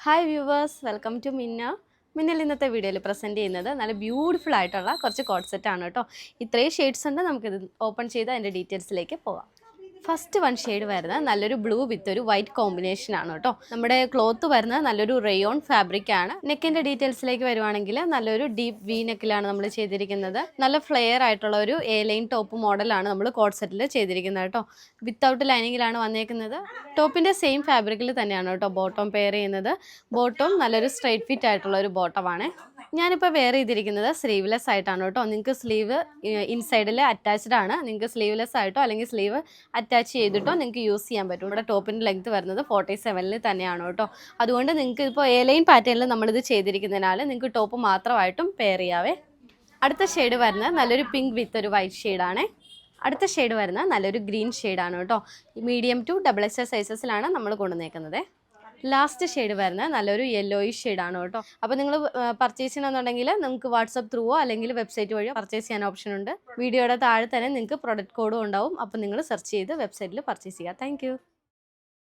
Hi viewers, welcome to മിന്നൽ ഇന്നത്തെ വീഡിയോയിൽ പ്രസൻറ്റ് ചെയ്യുന്നത് നല്ല ബ്യൂട്ടിഫുൾ ആയിട്ടുള്ള കുറച്ച് കോഡ് സെറ്റ് ആണ് കേട്ടോ. ഇത്രയും ഷെയ്ഡ്സ് ഉണ്ട്. നമുക്കിത് ഓപ്പൺ ചെയ്ത് അതിൻ്റെ ഡീറ്റെയിൽസിലേക്ക് പോകാം. ഫസ്റ്റ് വൺ ഷെയ്ഡ് വരുന്നത് നല്ലൊരു ബ്ലൂ വിത്ത് ഒരു വൈറ്റ് കോമ്പിനേഷൻ ആണ് കേട്ടോ. നമ്മുടെ ക്ലോത്ത് വരുന്നത് നല്ലൊരു റയോൺ ഫാബ്രിക് ആണ്. നെക്കിൻ്റെ ഡീറ്റെയിൽസിലേക്ക് വരുവാണെങ്കിൽ നല്ലൊരു ഡീപ്പ് വി നെക്കിലാണ് നമ്മൾ ചെയ്തിരിക്കുന്നത്. നല്ല ഫ്ലെയർ ആയിട്ടുള്ള ഒരു എ ലൈൻ ടോപ്പ് മോഡലാണ് നമ്മൾ കോഡ് സെറ്റിൽ ചെയ്തിരിക്കുന്നത് കേട്ടോ. വിത്തൗട്ട് ലൈനിങ്ങിലാണ് വന്നേക്കുന്നത്. ടോപ്പിൻ്റെ സെയിം ഫാബ്രിക്കിൽ തന്നെയാണ് കേട്ടോ ബോട്ടം പെയർ ചെയ്യുന്നത്. ബോട്ടം നല്ലൊരു സ്ട്രൈറ്റ് ഫിറ്റ് ആയിട്ടുള്ള ഒരു ബോട്ടമാണ്. ഞാനിപ്പോൾ വെയർ ചെയ്തിരിക്കുന്നത് സ്ലീവ്ലെസ് ആയിട്ടാണ് കേട്ടോ. നിങ്ങൾക്ക് സ്ലീവ് ഇൻസൈഡിൽ അറ്റാച്ച്ഡ് ആണ്. നിങ്ങൾക്ക് സ്ലീവ്ലെസ് ആയിട്ടോ അല്ലെങ്കിൽ സ്ലീവ് അറ്റാച്ച് ചെയ്തിട്ടോ നിങ്ങൾക്ക് യൂസ് ചെയ്യാൻ പറ്റും. ഇവിടെ ടോപ്പിൻ്റെ ലെങ്ത് വരുന്നത് 47 തന്നെയാണ് കേട്ടോ. അതുകൊണ്ട് നിങ്ങൾക്ക് ഇപ്പോൾ എ ലൈൻ പാറ്റേണിൽ നമ്മളിത് ചെയ്തിരിക്കുന്നതിനാൽ നിങ്ങൾക്ക് ടോപ്പ് മാത്രമായിട്ടും പെയർ ചെയ്യാവേ. അടുത്ത ഷെയ്ഡ് വരുന്നത് നല്ലൊരു പിങ്ക് വിത്ത് ഒരു വൈറ്റ് ഷെയ്ഡാണ്. അടുത്ത ഷെയ്ഡ് വരുന്നത് നല്ലൊരു ഗ്രീൻ ഷെയ്ഡാണ് കേട്ടോ. മീഡിയം ടു XXL സൈസസിലാണ് നമ്മൾ കൊണ്ടുവന്നേക്കുന്നത്. ലാസ്റ്റ് ഷെയ്ഡ് വരുന്നത് നല്ലൊരു യെല്ലോയിഷ് ഷെയ്ഡാണ് കേട്ടോ. അപ്പോൾ നിങ്ങൾ പർച്ചേസ് ചെയ്യണമെന്നുണ്ടെങ്കിൽ നമുക്ക് വാട്സപ്പ് ത്രൂവോ അല്ലെങ്കിൽ വെബ്സൈറ്റ് വഴിയോ പർച്ചേസ് ചെയ്യാൻ ഓപ്ഷൻ ഉണ്ട്. വീഡിയോയുടെ താഴെ തന്നെ നിങ്ങൾക്ക് പ്രൊഡക്റ്റ് കോഡും ഉണ്ടാവും. അപ്പോൾ നിങ്ങൾ സെർച്ച് ചെയ്ത് വെബ്സൈറ്റിൽ പർച്ചേസ് ചെയ്യുക. താങ്ക്